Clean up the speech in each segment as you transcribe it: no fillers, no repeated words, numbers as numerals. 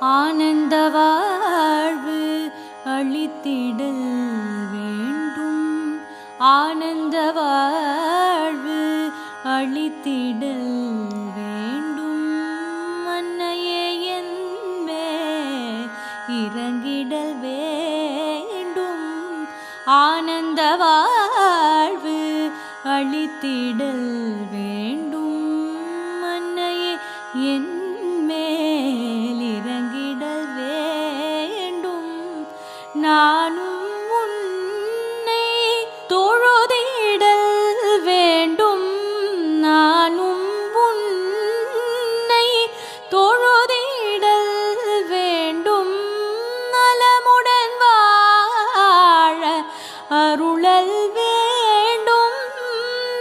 ஆனந்த வாழ்வு அளித்திடல் வேண்டும். ஆனந்த வாழ்வு அளித்திடல் வேண்டும். அன்னையே என்பே இறங்கிடல் வேண்டும். ஆனந்த வாழ்வு அளித்திடல் வேண்டும். அன்னையே என் மேல் இறங்கிடல் வேண்டும். நானும் உன்னை தொழுதிடல் வேண்டும். நானும் உன்னை தொழுதிடல் வேண்டும். நலமுடன் வாழ அருளல் வேண்டும்.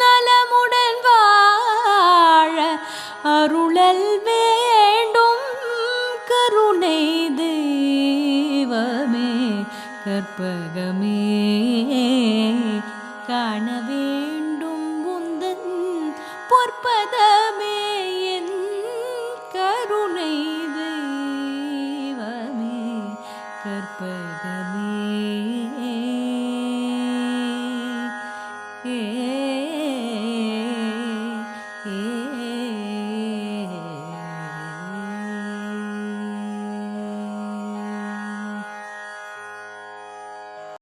நலமுடன் வாழ அருளல் வேண்டும். கருணை தெய்வமே கற்பகமே காண வேண்டும் உந்தன் பொற்பதமே. என் கருணை தெய்வமே கற்பகமே.